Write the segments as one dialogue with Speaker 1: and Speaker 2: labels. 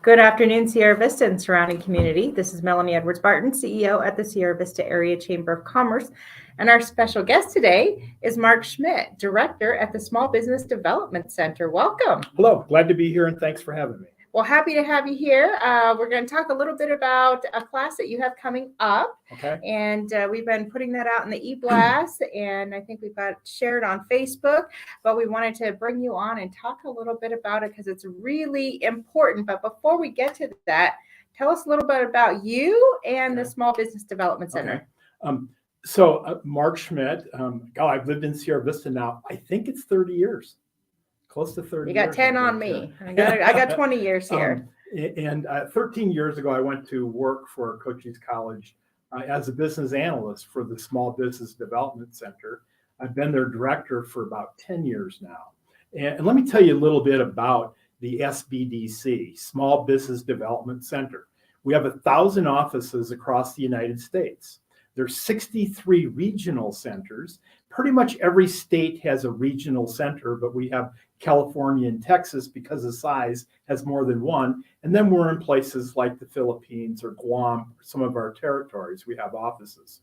Speaker 1: Good afternoon, Sierra Vista and surrounding community. This is Melanie Edwards Barton, CEO at the Sierra Vista Area Chamber of Commerce. And our special guest today is Mark Schmitt, Director at the Small Business Development Center. Welcome.
Speaker 2: Hello, glad to be here and thanks for having me.
Speaker 1: Well, happy to have you here. We're going to talk a little bit about a class that you have coming up.
Speaker 2: Okay.
Speaker 1: And we've been putting that out in the e-blast, and I think we've got shared on Facebook. But we wanted to bring you on and talk a little bit about it because it's really important. But before we get to that, tell us a little bit about you and the Small Business Development Center.
Speaker 2: Okay. Mark Schmitt, I've lived in Sierra Vista now, I think it's 30 years. Close to 30 years.
Speaker 1: You got 10 on me. I got 20 years here.
Speaker 2: 13 years ago, I went to work for Cochise College as a business analyst for the Small Business Development Center. I've been their director for about 10 years now. And let me tell you a little bit about the Sbdc, Small Business Development Center. We have 1,000 offices across the United States. There's 63 regional centers. Pretty much every state has a regional center, but we have California and Texas, because of size, has more than one. And then we're in places like the Philippines or Guam, some of our territories, we have offices.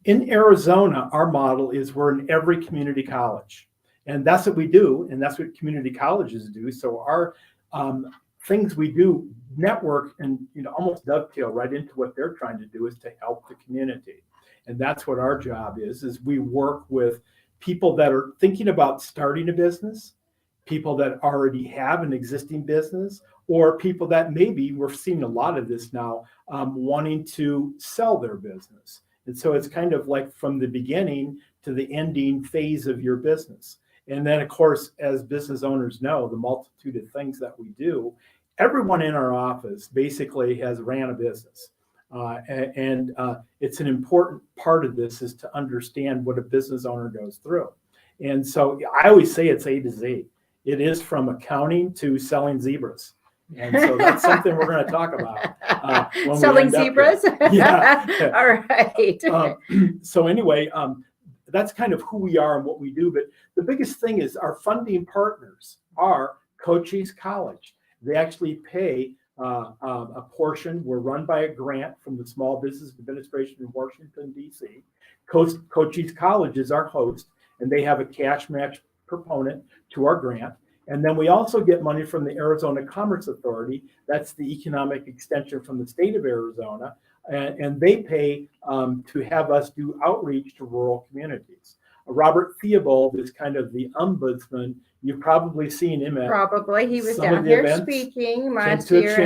Speaker 2: In Arizona, our model is we're in every community college. And that's what we do, and that's what community colleges do. So our things we do network and almost dovetail right into what they're trying to do, is to help the community. And that's what our job is we work with people that are thinking about starting a business, people that already have an existing business, or people that maybe, we're seeing a lot of this now, wanting to sell their business. And so it's kind of like from the beginning to the ending phase of your business. And then, of course, as business owners know, the multitude of things that we do, everyone in our office basically has ran a business. It's an important part of this is to understand what a business owner goes through. And so I always say it's A to Z. It is from accounting to selling zebras. And so that's something we're going to talk about.
Speaker 1: Selling zebras?
Speaker 2: Yeah.
Speaker 1: All right.
Speaker 2: So anyway, that's kind of who we are and what we do. But the biggest thing is our funding partners are Cochise College. They actually pay a portion. We're run by a grant from the Small Business Administration in Washington, D.C. Cochise College is our host, and they have a cash match proponent to our grant. And then we also get money from the Arizona Commerce Authority. That's the economic extension from the state of Arizona. And they pay to have us do outreach to rural communities. Robert Theobald is kind of the ombudsman. You've probably seen him at
Speaker 1: Probably. He was down here speaking last year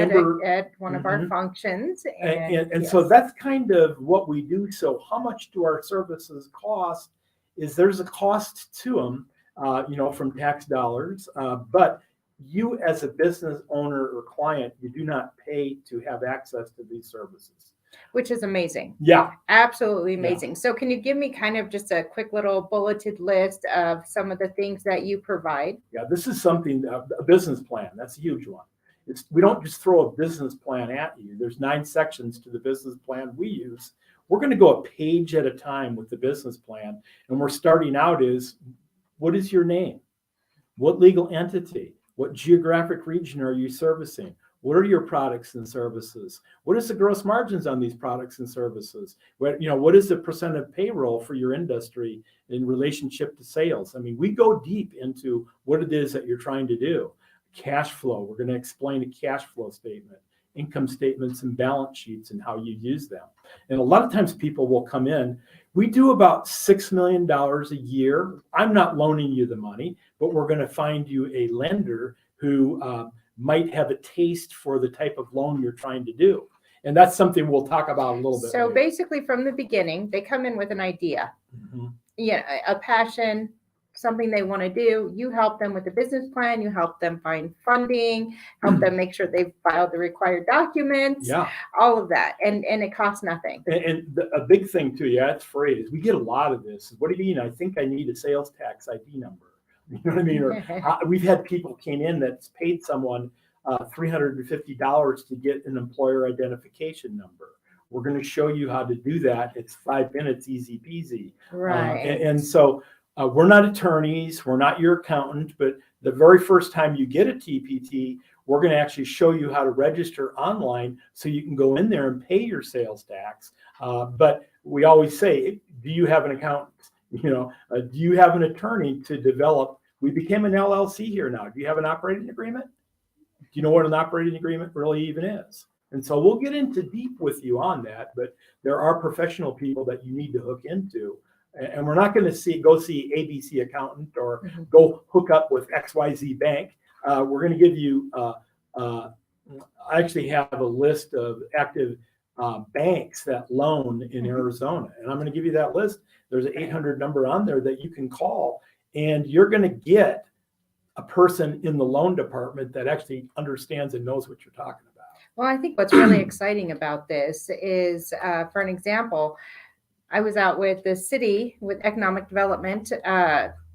Speaker 1: at one of our functions.
Speaker 2: And so that's kind of what we do. So how much do our services cost? There's a cost to them, from tax dollars. But you as a business owner or client, you do not pay to have access to these services.
Speaker 1: Which is amazing.
Speaker 2: Yeah.
Speaker 1: Absolutely amazing. Yeah. So can you give me kind of just a quick little bulleted list of some of the things that you provide?
Speaker 2: Yeah, this is something, a business plan. That's a huge one. We don't just throw a business plan at you. There's 9 sections to the business plan we use. We're going to go a page at a time with the business plan. And we're starting out is, what is your name? What legal entity? What geographic region are you servicing? What are your products and services? What is the gross margins on these products and services? What is the percent of payroll for your industry in relationship to sales? I mean, we go deep into what it is that you're trying to do. Cash flow, we're going to explain a cash flow statement, income statements and balance sheets and how you use them. And a lot of times people will come in. We do about $6 million a year. I'm not loaning you the money, but we're going to find you a lender who might have a taste for the type of loan you're trying to do. And that's something we'll talk about a little bit
Speaker 1: So
Speaker 2: later.
Speaker 1: Basically from the beginning, they come in with an idea, a passion, something they want to do. You help them with the business plan, you help them find funding, help them make sure they've filed the required documents, all of that. And it costs nothing.
Speaker 2: And a big thing too, it's free, is we get a lot of this. What do you mean? I think I need a sales tax ID number. You know what I mean? Or we've had people came in that's paid someone $350 to get an employer identification number. We're going to show you how to do that. It's 5 minutes, easy peasy.
Speaker 1: Right.
Speaker 2: And so we're not attorneys. We're not your accountant. But the very first time you get a TPT, we're going to actually show you how to register online so you can go in there and pay your sales tax. But we always say, do you have an accountant? Do you have an attorney to develop? We became an LLC here now. Do you have an operating agreement? Do you know what an operating agreement really even is? And so we'll get into deep with you on that, but there are professional people that you need to hook into. And we're not going to go see ABC accountant or go hook up with XYZ bank. We're going to give you, I actually have a list of active banks that loan in Arizona. And I'm going to give you that list. There's an 800 number on there that you can call, and you're going to get a person in the loan department that actually understands and knows what you're talking about.
Speaker 1: Well, I think what's really exciting about this is, for an example, I was out with the city with economic development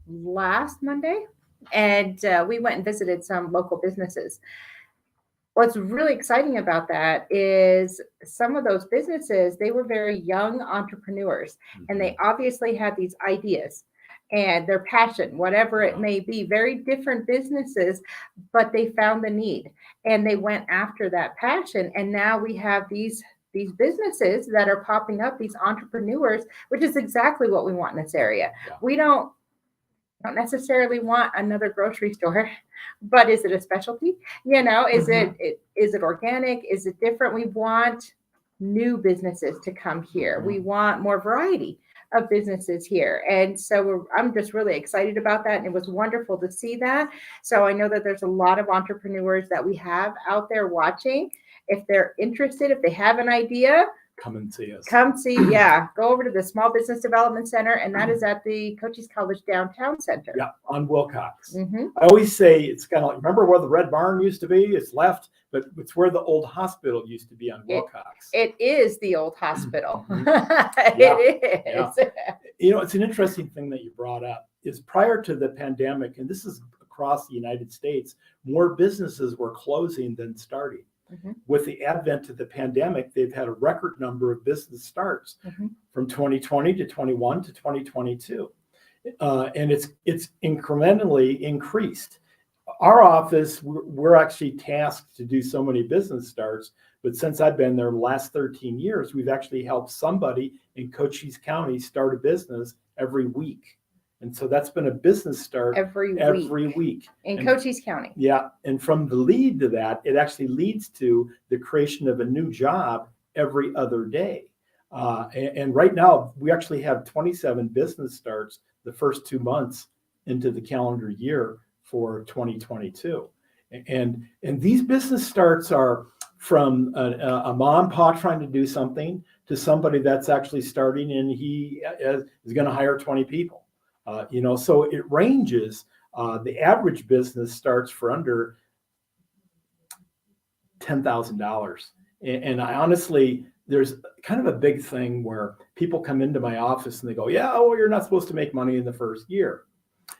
Speaker 1: last Monday, and we went and visited some local businesses. What's really exciting about that is some of those businesses, they were very young entrepreneurs, and they obviously had these ideas and their passion, whatever it may be, very different businesses, but they found the need and they went after that passion. And now we have these businesses that are popping up, these entrepreneurs, which is exactly what we want in this area. Yeah. We don't necessarily want another grocery store, but is it a specialty? Is it organic? Is it different? We want new businesses to come here. We want more variety of businesses here. And so I'm just really excited about that. And it was wonderful to see that. So I know that there's a lot of entrepreneurs that we have out there watching. If they're interested, if they have an idea,
Speaker 2: come and see us.
Speaker 1: Go over to the Small Business Development Center, and that is at the Cochise College Downtown Center.
Speaker 2: Yeah, on Wilcox. I always say it's kind of like, remember where the Red Barn used to be? It's left, but it's where the old hospital used to be on Wilcox.
Speaker 1: It is the old hospital. It is.
Speaker 2: Yeah. It's an interesting thing that you brought up is prior to the pandemic, and this is across the United States, more businesses were closing than starting. With the advent of the pandemic, they've had a record number of business starts from 2020 to 21 to 2022. And it's incrementally increased. Our office, we're actually tasked to do so many business starts, but since I've been there the last 13 years, we've actually helped somebody in Cochise County start a business every week. And so that's been a business start every week.
Speaker 1: In Cochise County.
Speaker 2: Yeah. And from the lead to that, it actually leads to the creation of a new job every other day. And right now, we actually have 27 business starts the first 2 months into the calendar year for 2022. And these business starts are from a mom and pop trying to do something to somebody that's actually starting and he is going to hire 20 people. So it ranges. The average business starts for under $10,000. And I honestly, there's kind of a big thing where people come into my office and they go, you're not supposed to make money in the first year.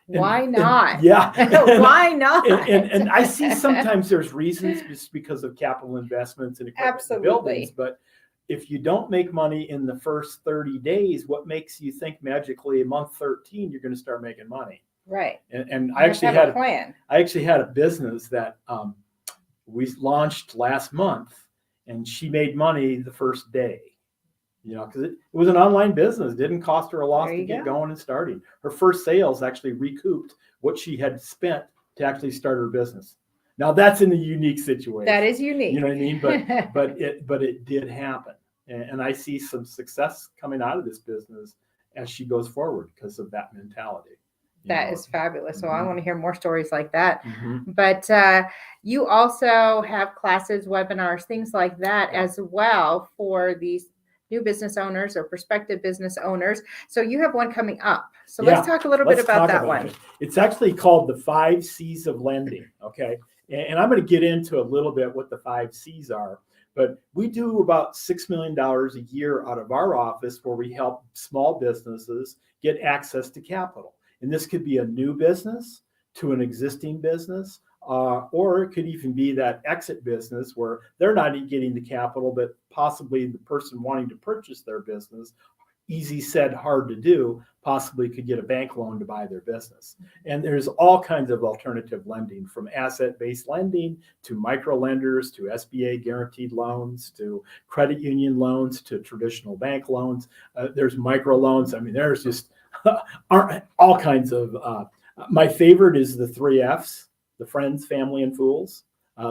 Speaker 1: Why not?
Speaker 2: Why not? And I see sometimes there's reasons just because of capital investments and equipment and buildings, but if you don't make money in the first 30 days, what makes you think magically in month 13 you're going to start making money?
Speaker 1: Right.
Speaker 2: And I actually had a plan. I actually had a business that we launched last month, and she made money the first day. Because it was an online business. It didn't cost her a loss to get going and starting. Her first sales actually recouped what she had spent to actually start her business. Now that's in a unique situation.
Speaker 1: That is unique.
Speaker 2: You know what I mean? But it did happen. And I see some success coming out of this business as she goes forward because of that mentality.
Speaker 1: That is fabulous. So I want to hear more stories like that. But you also have classes, webinars, things like that as well for these new business owners or prospective business owners. So you have one coming up. So let's talk a little bit about that one.
Speaker 2: It's actually called the 5 C's of Lending. Okay. And I'm going to get into a little bit what the 5 C's are. But we do about $6 million a year out of our office where we help small businesses get access to capital. And this could be a new business to an existing business, or it could even be that exit business where they're not getting the capital, but possibly the person wanting to purchase their business easy said, hard to do, possibly could get a bank loan to buy their business. And there's all kinds of alternative lending, from asset-based lending to micro lenders to SBA guaranteed loans to credit union loans to traditional bank loans. There's micro loans. I mean, there's just all kinds of. My favorite is the 3 Fs: the friends, family, and fools.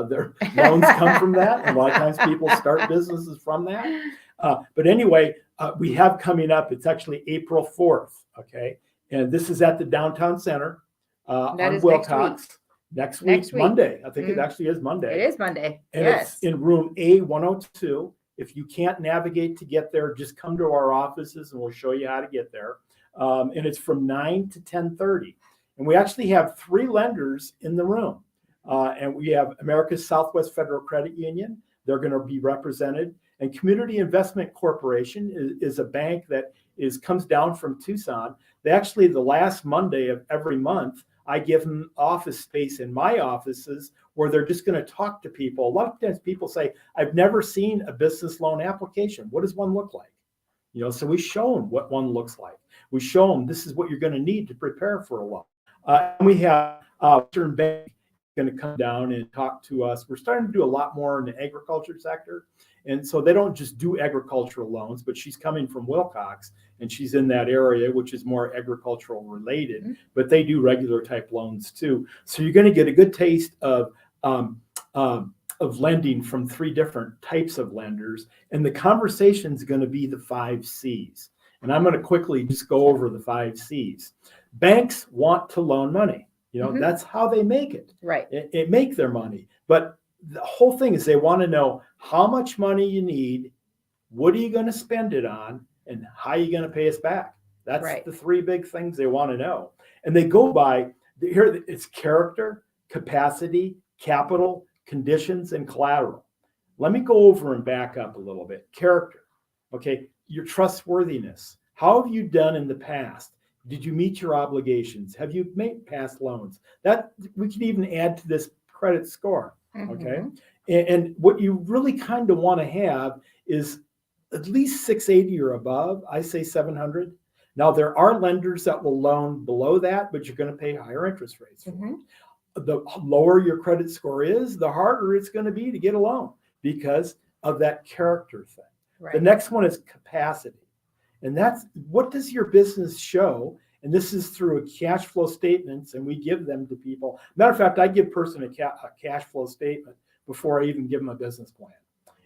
Speaker 2: Their loans come from that, and a lot of times people start businesses from that. But anyway, we have coming up, it's actually April 4th, okay? And this is at the Downtown Center on Wilcox. Next week, Monday. I think it actually is Monday.
Speaker 1: It is Monday,
Speaker 2: and
Speaker 1: yes.
Speaker 2: It's in room A102. If you can't navigate to get there, just come to our offices and we'll show you how to get there. And it's from 9 to 10:30. And we actually have 3 lenders in the room. And we have America's Southwest Federal Credit Union. They're going to be represented. And Community Investment Corporation is a bank that comes down from Tucson. They actually, the last Monday of every month, I give them office space in my offices where they're just going to talk to people. A lot of times people say, I've never seen a business loan application. What does one look like? You know, so we show them what one looks like. We show them this is what you're going to need to prepare for a loan. And we have Western Bank going to come down and talk to us. We're starting to do a lot more in the agriculture sector. And so they don't just do agricultural loans, but she's coming from Wilcox and she's in that area, which is more agricultural related, but they do regular type loans too. So you're going to get a good taste of lending from 3 different types of lenders. And the conversation is going to be the 5 C's. And I'm going to quickly just go over the 5 C's. Banks want to loan money. You know, that's how they make it.
Speaker 1: Right.
Speaker 2: It make their money. But the whole thing is they want to know how much money you need, what are you going to spend it on, and how are you going to pay us back? That's the 3 big things they want to know. And they go by, here it's character, capacity, capital, conditions, and collateral. Let me go over and back up a little bit. Character, okay, your trustworthiness. How have you done in the past? Did you meet your obligations? Have you made past loans? That we can even add to this credit score. Okay. And what you really kind of want to have is at least 680 or above. I say 700. Now, there are lenders that will loan below that, but you're going to pay higher interest rates. The lower your credit score is, the harder it's going to be to get a loan because of that character thing. Right. The next one is capacity. And that's what does your business show? And this is through cash flow statements, and we give them to people. Matter of fact, I give a person a cash flow statement before I even give them a business plan.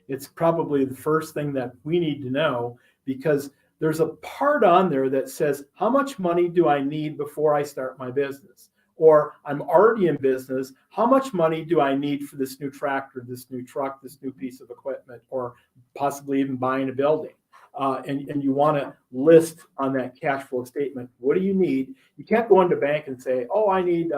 Speaker 2: It's probably the first thing that we need to know, because there's a part on there that says, how much money do I need before I start my business? Or I'm already in business. How much money do I need for this new tractor, this new truck, this new piece of equipment, or possibly even buying a building? And you want to list on that cash flow statement, what do you need? You can't go into bank and say, oh, I need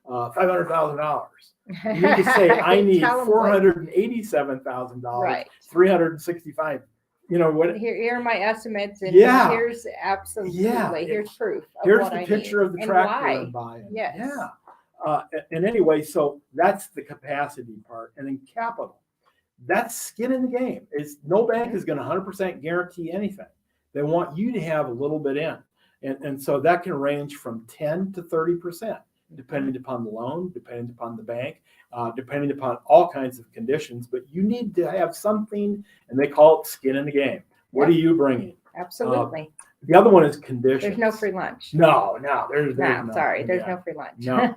Speaker 2: $500,000. You need to say, I need $487,000,
Speaker 1: right.
Speaker 2: 365. You know what?
Speaker 1: Here are my estimates, and here's here's proof.
Speaker 2: Here's the picture of the tractor I'm buying.
Speaker 1: Yes.
Speaker 2: Yeah. And anyway, so that's the capacity part, and then capital. That's skin in the game. No bank is going to 100% guarantee anything. They want you to have a little bit in. And so that can range from 10 to 30%, depending upon the loan, depending upon the bank, depending upon all kinds of conditions. But you need to have something, and they call it skin in the game. What are you bringing?
Speaker 1: Absolutely.
Speaker 2: The other one is conditions.
Speaker 1: There's no free lunch.
Speaker 2: No, there's
Speaker 1: no. Sorry, there's no free lunch.
Speaker 2: No.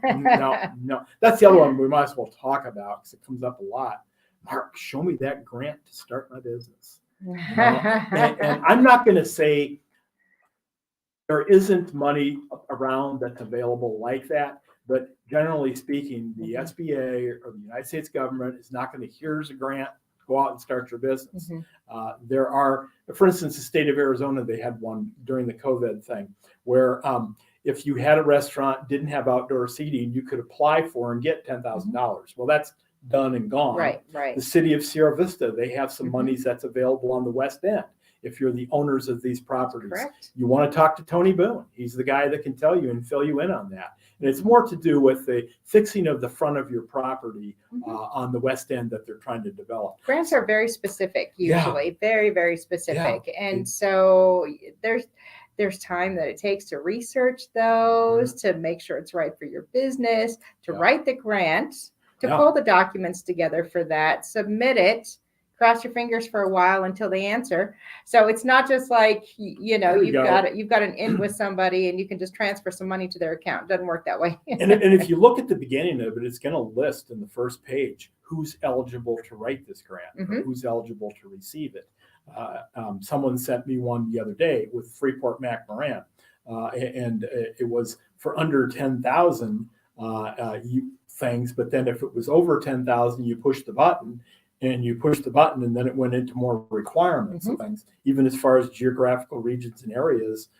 Speaker 2: That's the other one we might as well talk about because it comes up a lot. Mark, show me that grant to start my business. And I'm not going to say there isn't money around that's available like that, but generally speaking, the SBA or the United States government is not going to, here's a grant, go out and start your business. There are, for instance, the state of Arizona, they had one during the COVID thing where if you had a restaurant, didn't have outdoor seating, you could apply for and get $10,000. Well, that's done and gone.
Speaker 1: Right.
Speaker 2: The city of Sierra Vista, they have some monies that's available on the west end. if you're the owners of these properties.
Speaker 1: Correct.
Speaker 2: You want to talk to Tony Boone. He's the guy that can tell you and fill you in on that. And it's more to do with the fixing of the front of your property on the west end that they're trying to develop.
Speaker 1: Grants are very specific, usually very, very specific.
Speaker 2: Yeah.
Speaker 1: And so there's time that it takes to research those, to make sure it's right for your business, to write the grant, to pull the documents together for that, submit it, cross your fingers for a while until they answer. So it's not just like, you've got an in with somebody and you can just transfer some money to their account. It doesn't work that way.
Speaker 2: And if you look at the beginning of it, it's going to list in the first page who's eligible to write this grant, or who's eligible to receive it. Someone sent me one the other day with Freeport McMoran, and it was for under 10,000 things. But then if it was over 10,000, you push the button. And then it went into more requirements of things, even as far as geographical regions and areas,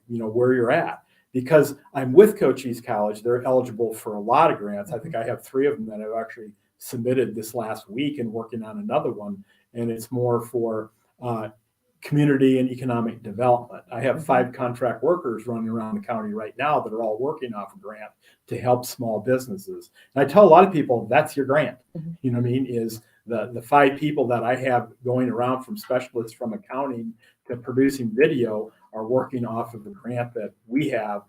Speaker 2: where you're at. Because I'm with Cochise College, they're eligible for a lot of grants. I think I have 3 of them that I've actually submitted this last week and working on another one. And it's more for community and economic development. I have 5 contract workers running around the county right now that are all working off a grant to help small businesses. And I tell a lot of people, that's your grant. You know what I mean? Is the 5 people that I have going around, from specialists from accounting to producing video, are working off of the grant that we have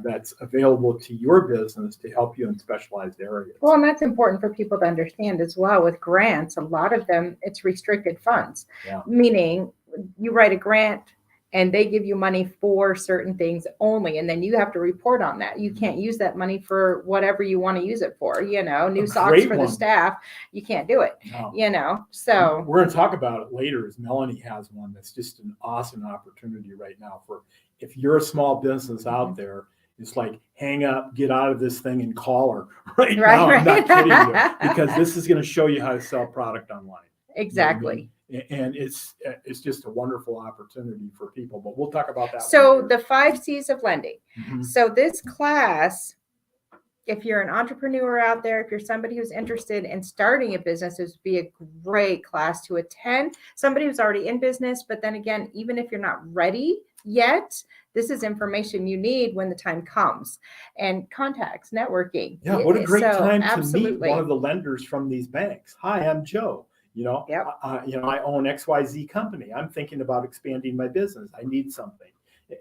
Speaker 2: that's available to your business to help you in specialized areas.
Speaker 1: Well, and that's important for people to understand as well. With grants, a lot of them, it's restricted funds, meaning you write a grant and they give you money for certain things only, and then you have to report on that. You can't use that money for whatever you want to use it for. New socks for the staff, you can't do it. So
Speaker 2: we're going to talk about it later, as Melanie has one that's just an awesome opportunity right now for, if you're a small business out there, it's like, hang up, get out of this thing and call her right now. I'm not kidding you, because this is going to show you how to sell product online.
Speaker 1: Exactly.
Speaker 2: And it's just a wonderful opportunity for people, but we'll talk about that.
Speaker 1: So
Speaker 2: later.
Speaker 1: the 5 C's of lending. So this class, if you're an entrepreneur out there, if you're somebody who's interested in starting a business, this would be a great class to attend. Somebody who's already in business, but then again, even if you're not ready yet, this is information you need when the time comes. And contacts, networking.
Speaker 2: Yeah, what a great time to
Speaker 1: absolutely
Speaker 2: meet one of the lenders from these banks. Hi, I'm Joe. I own XYZ company. I'm thinking about expanding my business. I need something.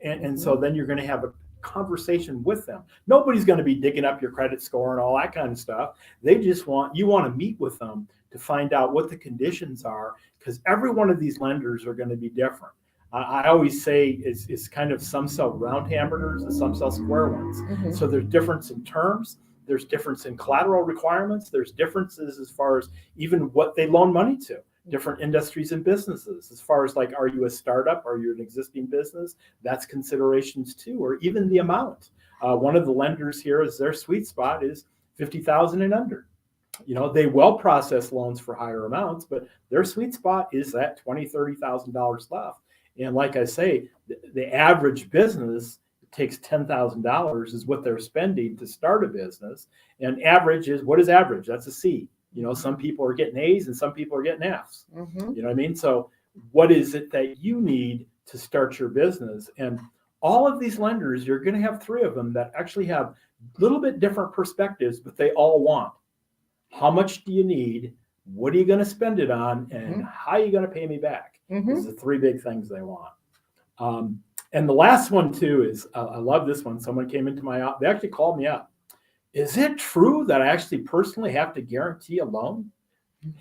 Speaker 2: And so then you're going to have a conversation with them. Nobody's going to be digging up your credit score and all that kind of stuff. They just want to meet with them to find out what the conditions are, because every one of these lenders are going to be different. I always say it's kind of, some sell round hamburgers and some sell square ones. So there's difference in terms. There's difference in collateral requirements. There's differences as far as even what they loan money to, different industries and businesses. As far as like, are you a startup? Are you an existing business? That's considerations too, or even the amount. One of the lenders here is their sweet spot is 50,000 and under. They will process loans for higher amounts, but their sweet spot is that $20,000, $30,000 left. And like I say, the average business takes $10,000 is what they're spending to start a business. And average is, what is average? That's a C. Some people are getting A's and some people are getting F's. You know what I mean? So what is it that you need to start your business? And all of these lenders, you're going to have 3 of them that actually have a little bit different perspectives, but they all want, how much do you need? What are you going to spend it on? And how are you going to pay me back? These are 3 big things they want. And the last one too is, I love this one. Someone came into my office. They actually called me up. Is it true that I actually personally have to guarantee a loan,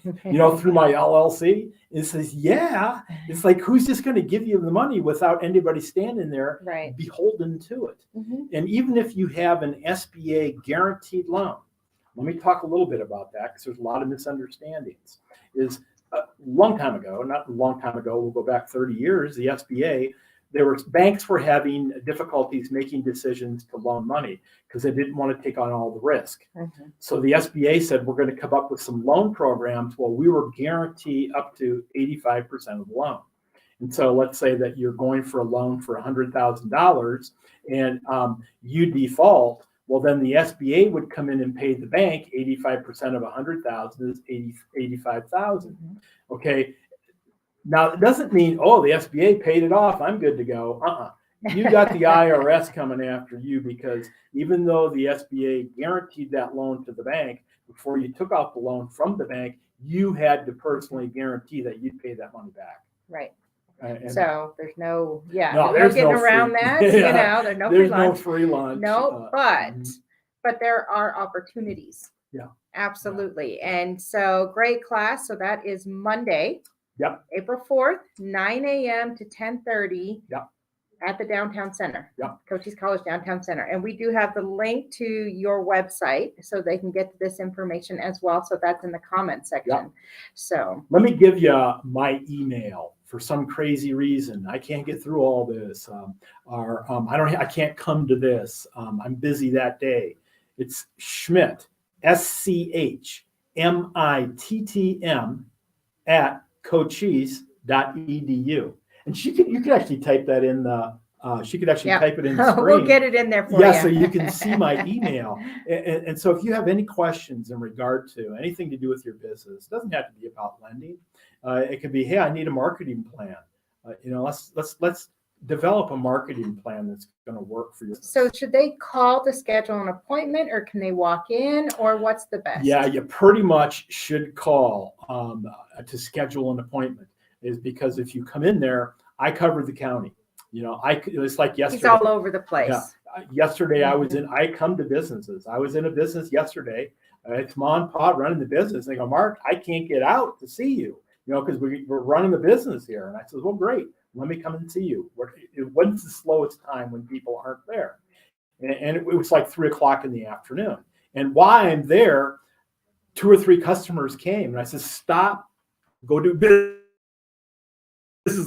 Speaker 2: through my LLC? It says, yeah. It's like, who's just going to give you the money without anybody standing there beholden to it? And even if you have an SBA guaranteed loan, let me talk a little bit about that, because there's a lot of misunderstandings. Is a long time ago, not a long time ago, we'll go back 30 years, the SBA, banks were having difficulties making decisions to loan money because they didn't want to take on all the risk. So the SBA said, we're going to come up with some loan programs. Well, we were guaranteed up to 85% of the loan. And so let's say that you're going for a loan for $100,000 and you default. Well, then the SBA would come in and pay the bank 85% of $100,000 is $85,000. Okay. Now, it doesn't mean, oh, the SBA paid it off, I'm good to go. You got the IRS coming after you, because even though the SBA guaranteed that loan to the bank, before you took out the loan from the bank, you had to personally guarantee that you'd pay that money back.
Speaker 1: Right.
Speaker 2: And
Speaker 1: So there's no,
Speaker 2: No,
Speaker 1: there's
Speaker 2: there's
Speaker 1: no getting
Speaker 2: no
Speaker 1: around
Speaker 2: free-
Speaker 1: that.
Speaker 2: Yeah,
Speaker 1: There's no
Speaker 2: there's
Speaker 1: free
Speaker 2: no
Speaker 1: lunch.
Speaker 2: free lunch.
Speaker 1: No, but there are opportunities.
Speaker 2: Yeah.
Speaker 1: Absolutely. And so great class. So that is Monday,
Speaker 2: Yep.
Speaker 1: April 4th, 9 a.m. to 10:30.
Speaker 2: Yep.
Speaker 1: At the downtown center.
Speaker 2: Yep.
Speaker 1: Cochise College Downtown Center. And we do have the link to your website so they can get this information as well. So that's in the comment section.
Speaker 2: Yep.
Speaker 1: So
Speaker 2: let me give you my email. For some crazy reason, I can't get through all this, I can't come to this. I'm busy that day. It's Schmitt, SCHMITTM at cochise.edu. And you could actually type that in the, she could actually type it in the screen.
Speaker 1: We'll get it in there for you.
Speaker 2: Yeah, so you can see my email. And so if you have any questions in regard to anything to do with your business, it doesn't have to be about lending. It could be, hey, I need a marketing plan. Let's develop a marketing plan that's going to work for you.
Speaker 1: So should they call to schedule an appointment, or can they walk in, or what's the best?
Speaker 2: Yeah, you pretty much should call to schedule an appointment, is because if you come in there, I cover the county. It's like yesterday.
Speaker 1: He's all over the place.
Speaker 2: Yeah. Yesterday I come to businesses. I was in a business yesterday. It's mom and pop running the business. They go, Mark, I can't get out to see you, because we're running the business here. And I said, well, great. Let me come and see you. When's the slowest time when people aren't there? And it was like 3:00 in the afternoon. And while I'm there, 2 or 3 customers came. And I said, stop, go do business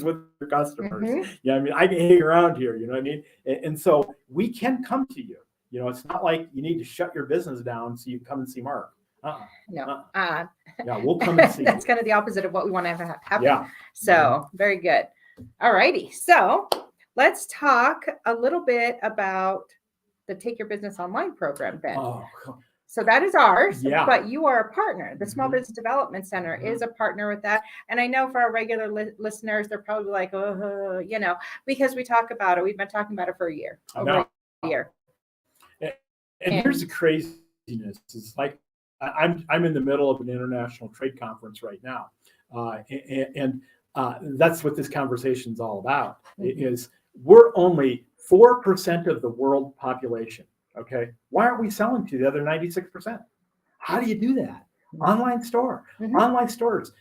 Speaker 2: with your customers. I can hang around here, you know what I mean? And so we can come to you. It's not like you need to shut your business down so you come and see Mark.
Speaker 1: No.
Speaker 2: Yeah, we'll come and see
Speaker 1: That's
Speaker 2: you.
Speaker 1: kind of the opposite of what we want to have happen.
Speaker 2: Yeah.
Speaker 1: So very good. All righty. So let's talk a little bit about the Take Your Business Online program then.
Speaker 2: Oh.
Speaker 1: So that is ours,
Speaker 2: Yeah.
Speaker 1: but you are a partner. The Small Business Development Center is a partner with that. And I know for our regular listeners, they're probably like, because we talk about it. We've been talking about it for a year, over a year.
Speaker 2: And here's the craziness. It's like, I'm in the middle of an international trade conference right now. And that's what this conversation is all about, is we're only 4% of the world population. Okay. Why aren't we selling to the other 96%? How do you do that? Online store, online stores.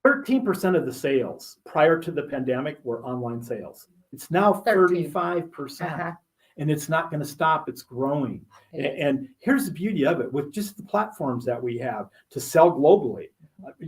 Speaker 2: 13% of the sales prior to the pandemic were online sales. It's now 35%. And it's not going to stop. It's growing. And here's the beauty of it. With just the platforms that we have to sell globally,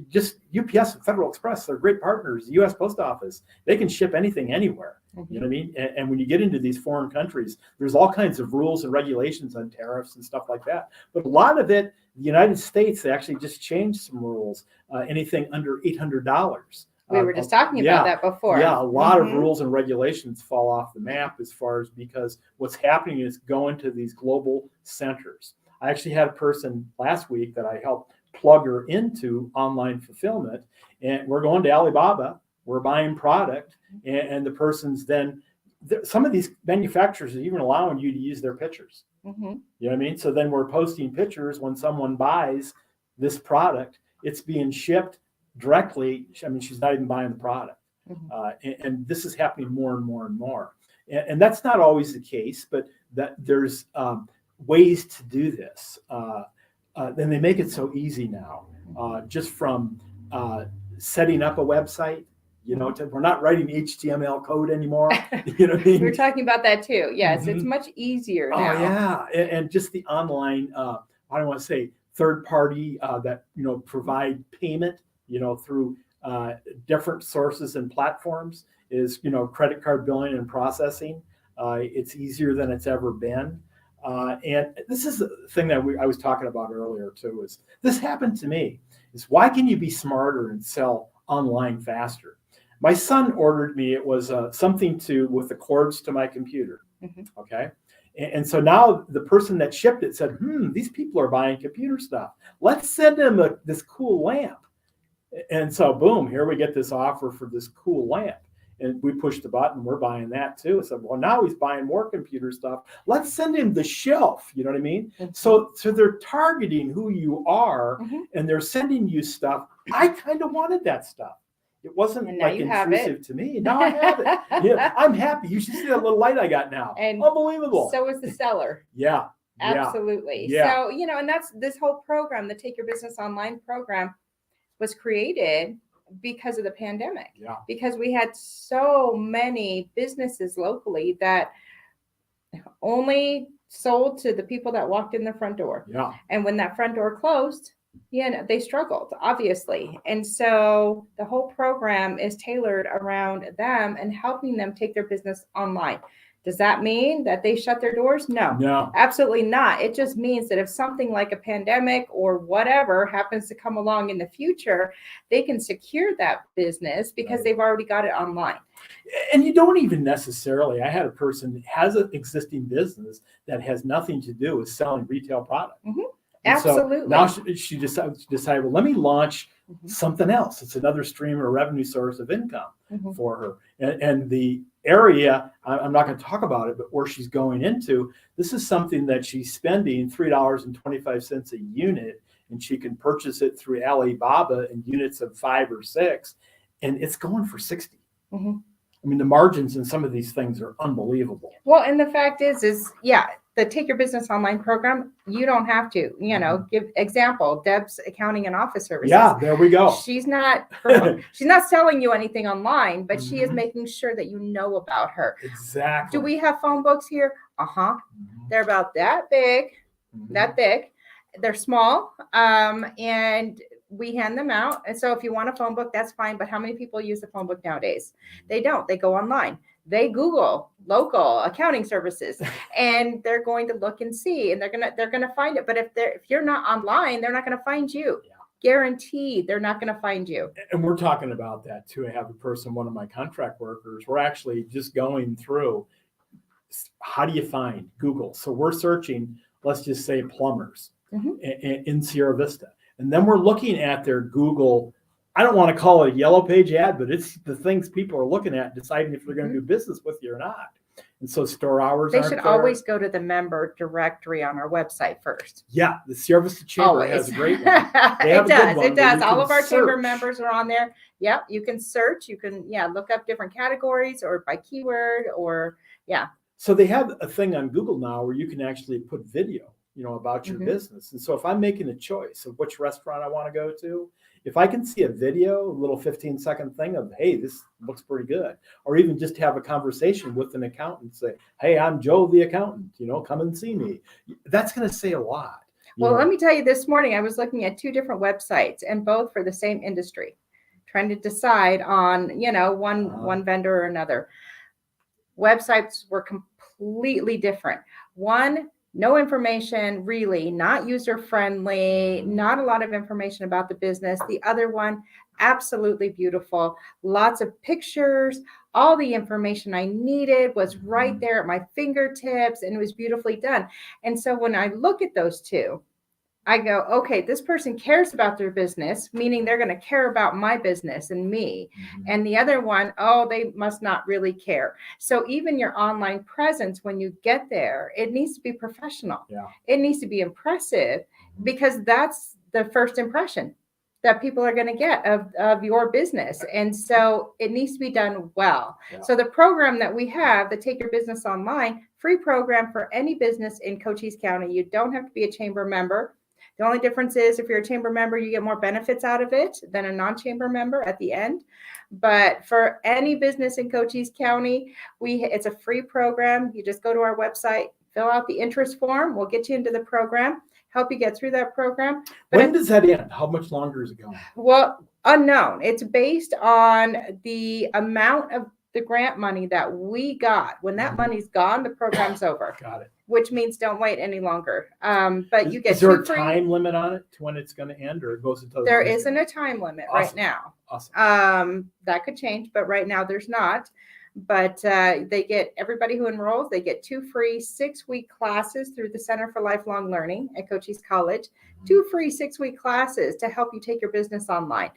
Speaker 2: just UPS and Federal Express, they're great partners. The U.S. Post Office, they can ship anything anywhere. You know what I mean? And when you get into these foreign countries, there's all kinds of rules and regulations on tariffs and stuff like that. But a lot of it, the United States, they actually just changed some rules. Anything under $800.
Speaker 1: We were just talking about that before.
Speaker 2: Yeah, a lot of rules and regulations fall off the map because what's happening is going to these global centers. I actually had a person last week that I helped plug her into online fulfillment, and we're going to Alibaba. We're buying product, and the person's then, some of these manufacturers are even allowing you to use their pictures. You know what I mean? So then we're posting pictures when someone buys this product. It's being shipped directly. I mean, she's not even buying the product. And this is happening more and more and more. And that's not always the case, but that there's ways to do this. Then they make it so easy now, just from setting up a website. We're not writing HTML code anymore. You know what I mean?
Speaker 1: We're talking about that too. Yes, it's much easier now.
Speaker 2: Oh yeah, and just the online. I don't want to say third party that provide payment. Through different sources and platforms is credit card billing and processing. It's easier than it's ever been. And this is the thing that I was talking about earlier too. Is this happened to me? Is why can you be smarter and sell online faster? My son ordered me. It was something with the cords to my computer. Okay. And so now the person that shipped it said, these people are buying computer stuff. Let's send them this cool lamp. And so, boom, here we get this offer for this cool lamp. And we push the button, we're buying that too. So, well, now he's buying more computer stuff. Let's send him the shelf. You know what I mean?
Speaker 1: Mm-hmm.
Speaker 2: So they're targeting who you are,
Speaker 1: Mm-hmm.
Speaker 2: and they're sending you stuff. I kind of wanted that stuff. It wasn't like intrusive to me. Now I have it. Yeah, I'm happy. You should see that little light I got now.
Speaker 1: And
Speaker 2: unbelievable.
Speaker 1: So is the seller.
Speaker 2: Yeah.
Speaker 1: Absolutely.
Speaker 2: Yeah.
Speaker 1: So, and that's this whole program, the Take Your Business Online program, was created because of the pandemic.
Speaker 2: Yeah.
Speaker 1: Because we had so many businesses locally that only sold to the people that walked in the front door.
Speaker 2: Yeah.
Speaker 1: And when that front door closed, they struggled, obviously. And so the whole program is tailored around them and helping them take their business online. Does that mean that they shut their doors? No, absolutely not. It just means that if something like a pandemic or whatever happens to come along in the future, they can secure that business because they've already got it online.
Speaker 2: And you don't even necessarily, I had a person that has an existing business that has nothing to do with selling retail product.
Speaker 1: Mm-hmm. Absolutely.
Speaker 2: So now she decided, well, let me launch something else. It's another stream or revenue source of income for her. And the area, I'm not going to talk about it, but where she's going into, this is something that she's spending $3.25 a unit, and she can purchase it through Alibaba in units of 5 or 6, and it's going for 60. I mean, the margins in some of these things are unbelievable.
Speaker 1: Well, and the fact is the Take Your Business Online program, you don't have to, give example, Deb's Accounting and Office Services.
Speaker 2: Yeah, there we go.
Speaker 1: She's not selling you anything online, but she is making sure that you know about her.
Speaker 2: Exactly.
Speaker 1: Do we have phone books here? They're about that big, that thick. They're small, and we hand them out. And so if you want a phone book, that's fine. But how many people use the phone book nowadays? They don't. They go online. They Google local accounting services, and they're going to look and see, and they're gonna find it. But if you're not online, they're not gonna find you. Yeah. Guaranteed, they're not gonna find you.
Speaker 2: And we're talking about that too. I have a person, one of my contract workers. We're actually just going through. How do you find Google? So we're searching. Let's just say plumbers in Sierra Vista, and then we're looking at their Google. I don't want to call it a yellow page ad, but it's the things people are looking at, deciding if they're going to do business with you or not. And so store hours.
Speaker 1: They should always go to the member directory on our website first.
Speaker 2: Yeah, the Sierra Vista Chamber has a great one.
Speaker 1: It does. All of our chamber members are on there. Yep, you can search. You can look up different categories or by keyword or
Speaker 2: So they have a thing on Google now where you can actually put video, about your business. And so if I'm making a choice of which restaurant I want to go to, if I can see a video, a little 15-second thing of, hey, this looks pretty good, or even just have a conversation with an accountant, say, hey, I'm Joe, the accountant, come and see me. That's going to say a lot.
Speaker 1: Well, let me tell you, this morning I was looking at 2 different websites, and both for the same industry, trying to decide on, one vendor or another. Websites were completely different. One, no information, really, not user-friendly, not a lot of information about the business. The other one, absolutely beautiful. Lots of pictures. All the information I needed was right there at my fingertips, and it was beautifully done. And so when I look at those 2, I go, okay, this person cares about their business, meaning they're going to care about my business and me. And the other one, they must not really care. So even your online presence, when you get there, it needs to be professional. Yeah. It needs to be impressive, because that's the first impression that people are going to get of your business. And so it needs to be done well. Yeah. So the program that we have, the Take Your Business Online, free program for any business in Cochise County. You don't have to be a chamber member. The only difference is if you're a chamber member, you get more benefits out of it than a non-chamber member at the end. But for any business in Cochise County, it's a free program. You just go to our website, fill out the interest form. We'll get you into the program, help you get through that program. But
Speaker 2: when does that end? How much longer is it going?
Speaker 1: Well, unknown. It's based on the amount of the grant money that we got. When that money's gone, the program's over.
Speaker 2: Got it.
Speaker 1: Which means don't wait any longer. But you get.
Speaker 2: Is there a time limit on it to when it's going to end, or it goes until?
Speaker 1: There isn't a time limit right now.
Speaker 2: Awesome.
Speaker 1: That could change, but right now there's not. But they get, everybody who enrolls, they get 2 free 6-week classes through the Center for Lifelong Learning at Cochise College. 2 free 6-week classes to help you take your business online.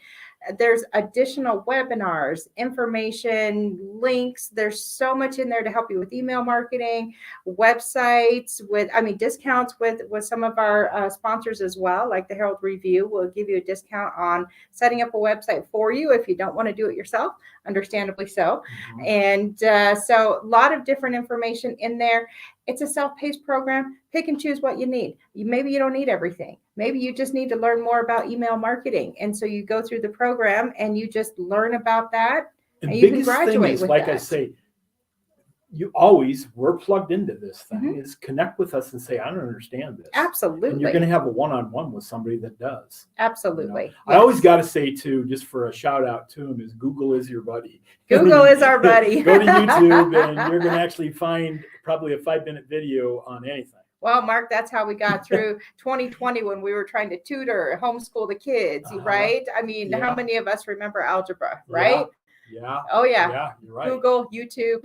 Speaker 1: There's additional webinars, information, links. There's so much in there to help you with email marketing, websites, discounts with some of our sponsors as well, like the Herald Review will give you a discount on setting up a website for you if you don't want to do it yourself, understandably so. And so a lot of different information in there. It's a self-paced program. Pick and choose what you need. Maybe you don't need everything. Maybe you just need to learn more about email marketing. And so you go through the program and you just learn about that. And you can graduate with
Speaker 2: like
Speaker 1: that.
Speaker 2: I say, we're plugged into this thing, is connect with us and say, I don't understand this.
Speaker 1: Absolutely.
Speaker 2: And you're going to have a one-on-one with somebody that does.
Speaker 1: Absolutely.
Speaker 2: Yes. I always got to say too, just for a shout out to him, is Google is your buddy.
Speaker 1: Google is our buddy.
Speaker 2: Go to YouTube and you're going to actually find probably a 5-minute video on anything.
Speaker 1: Well, Mark, that's how we got through 2020 when we were trying to tutor, homeschool the kids, right? I mean, how many of us remember algebra, right?
Speaker 2: Yeah.
Speaker 1: Oh, yeah.
Speaker 2: Yeah, you're right.
Speaker 1: Google, YouTube.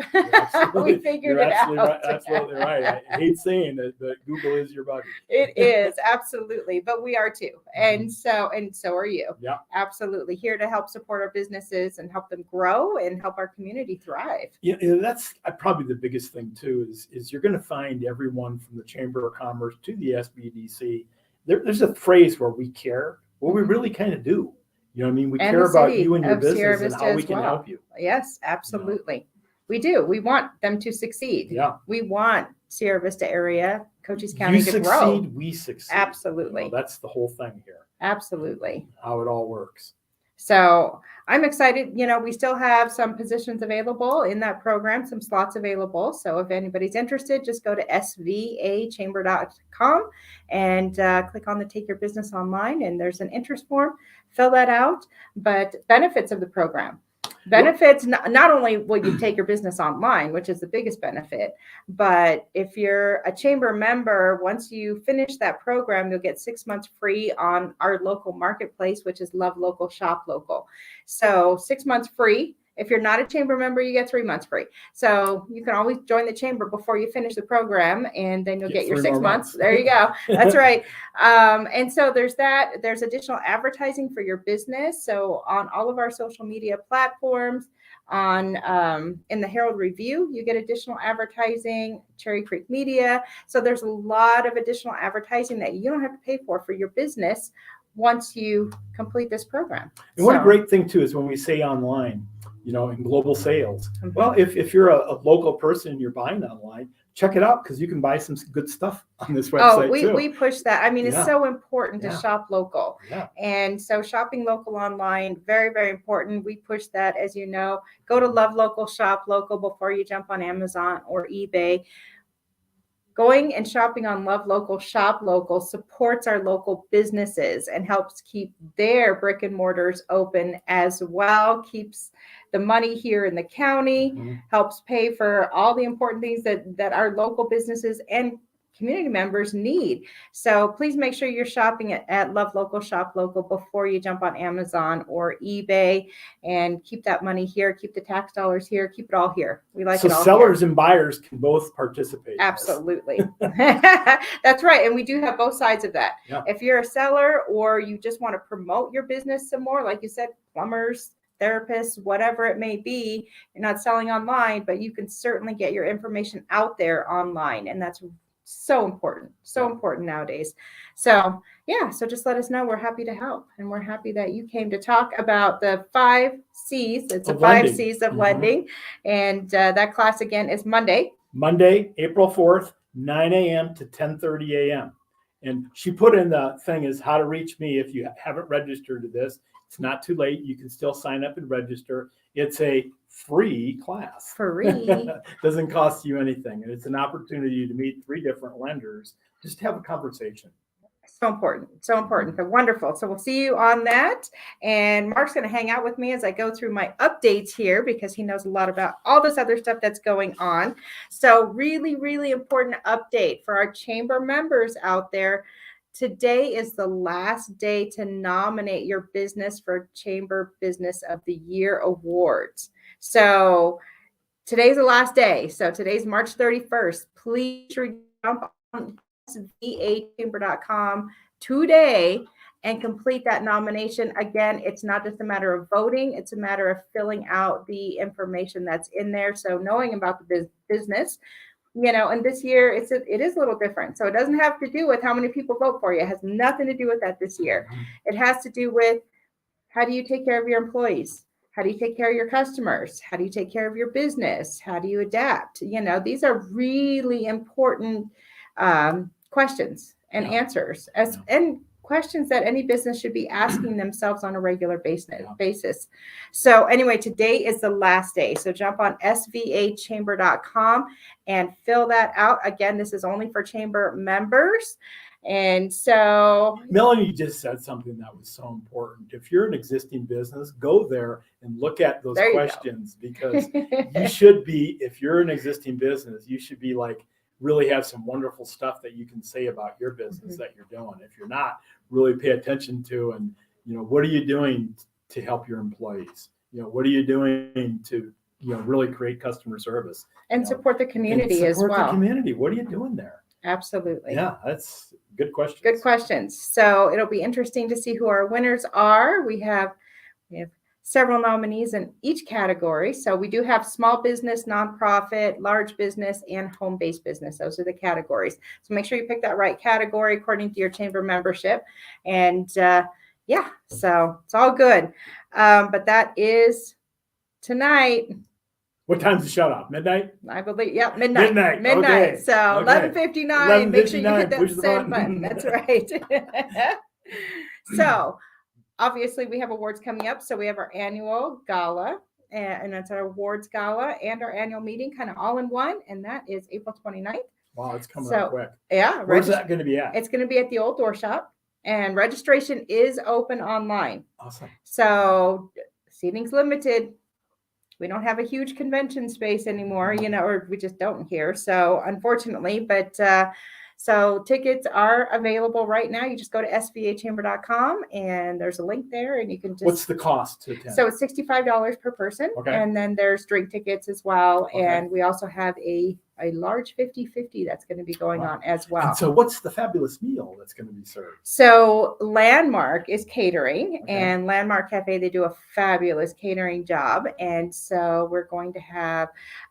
Speaker 1: We figured it out.
Speaker 2: Right. Absolutely right. I hate saying it, but Google is your buddy.
Speaker 1: It is, absolutely. But we are too. And so are you.
Speaker 2: Yeah.
Speaker 1: Absolutely. Here to help support our businesses and help them grow and help our community thrive.
Speaker 2: Yeah, that's probably the biggest thing too, is you're going to find everyone from the Chamber of Commerce to the Sbdc. There's a phrase where we care. Well, we really kind of do. You know what I mean? We care about you and your business and how we can help you.
Speaker 1: Yes, absolutely. We do. We want them to succeed.
Speaker 2: Yeah.
Speaker 1: We want Sierra Vista area, Cochise County to grow.
Speaker 2: We succeed.
Speaker 1: Absolutely.
Speaker 2: That's the whole thing here.
Speaker 1: Absolutely.
Speaker 2: How it all works. So
Speaker 1: I'm excited. We still have some positions available in that program, some slots available. So if anybody's interested, just go to svachamber.com and click on the Take Your Business Online. And there's an interest form. Fill that out. But benefits of the program. Benefits, not only will you take your business online, which is the biggest benefit, but if you're a chamber member, once you finish that program, you'll get 6 months free on our local marketplace, which is Love Local, Shop Local. So 6 months free. If you're not a chamber member, you get 3 months free. So you can always join the chamber before you finish the program, and then you'll get your 6 months. There you go. That's right. And so there's that. There's additional advertising for your business. So on all of our social media platforms, in the Herald Review, you get additional advertising, Cherry Creek Media. So there's a lot of additional advertising that you don't have to pay for your business once you complete this program.
Speaker 2: And one great thing too is when we say online, in global sales. Well, if you're a local person and you're buying online, check it out because you can buy some good stuff on this website too.
Speaker 1: We push that. I mean, it's so important to shop local. Yeah. And so shopping local online, very, very important. We push that, as you know. Go to Love Local, Shop Local before you jump on Amazon or eBay. Going and shopping on Love Local, Shop Local supports our local businesses and helps keep their brick and mortars open as well, keeps the money here in the county, helps pay for all the important things that our local businesses and community members need. So please make sure you're shopping at Love Local, Shop Local before you jump on Amazon or eBay, and keep that money here, keep the tax dollars here, keep it all here. We like it all. So
Speaker 2: sellers and buyers can both participate.
Speaker 1: Absolutely. That's right. And we do have both sides of that. Yeah. If you're a seller or you just want to promote your business some more, like you said, plumbers, therapists, whatever it may be, you're not selling online, but you can certainly get your information out there online. And that's so important nowadays. So just let us know. We're happy to help. And we're happy that you came to talk about the 5 C's. It's the 5 C's of lending. And that class again is Monday,
Speaker 2: April 4th, 9 a.m. to 10:30 a.m. And she put in the thing is how to reach me if you haven't registered to this. It's not too late. You can still sign up and register. It's a free class. Doesn't cost you anything. And it's an opportunity to meet 3 different lenders. Just have a conversation.
Speaker 1: So important. So wonderful. So we'll see you on that. And Mark's going to hang out with me as I go through my updates here because he knows a lot about all this other stuff that's going on. So really, really important update for our chamber members out there. Today is the last day to nominate your business for Chamber Business of the Year Awards. So today's the last day. So today's March 31st. Please jump on svachamber.com, today and complete that nomination. Again, it's not just a matter of voting, it's a matter of filling out the information that's in there. So knowing about the business, and this year it is a little different. So it doesn't have to do with how many people vote for you. It has nothing to do with that this year. It has to do with, how do you take care of your employees? How do you take care of your customers? How do you take care of your business? How do you adapt? These are really important questions and answers, and questions that any business should be asking themselves on a regular basis. So anyway, today is the last day. So jump on sbachamber.com and fill that out. Again, this is only for chamber members. And so
Speaker 2: Melanie just said something that was so important. If you're an existing business, go there and look at those questions, because you should be, if you're an existing business, you should be like, really have some wonderful stuff that you can say about your business that you're doing. If you're not, really pay attention to, and what are you doing to help your employees? What are you doing to really create customer service
Speaker 1: and support the community as well.
Speaker 2: Support the community. What are you doing there?
Speaker 1: Absolutely.
Speaker 2: Yeah, that's good questions.
Speaker 1: Good questions. So it'll be interesting to see who our winners are. We have several nominees in each category. So we do have small business, nonprofit, large business, and home-based business. Those are the categories. So make sure you pick that right category according to your chamber membership. And so it's all good. But that is tonight.
Speaker 2: What time's the shut off? Midnight?
Speaker 1: I believe, midnight.
Speaker 2: Okay.
Speaker 1: So 11:59. Make sure you hit that send button. That's right. So obviously, we have awards coming up. So we have our annual gala, and that's our awards gala and our annual meeting kind of all in one. And that is April 29th.
Speaker 2: Wow, it's coming up quick.
Speaker 1: Yeah.
Speaker 2: Where's that going to be at?
Speaker 1: It's going to be at the Old Door Shop, and registration is open online.
Speaker 2: Awesome. So
Speaker 1: seating's limited. We don't have a huge convention space anymore, or we just don't here. So unfortunately, but so tickets are available right now. You just go to sbachamber.com and there's a link there, and you can just.
Speaker 2: What's the cost to attend?
Speaker 1: So it's $65 per person.
Speaker 2: Okay.
Speaker 1: And then there's drink tickets as well. Okay. And we also have a large 50/50 that's going to be going on as well.
Speaker 2: And so what's the fabulous meal that's going to be served?
Speaker 1: So Landmark is catering, and Landmark Cafe, they do a fabulous catering job. And so we're going to have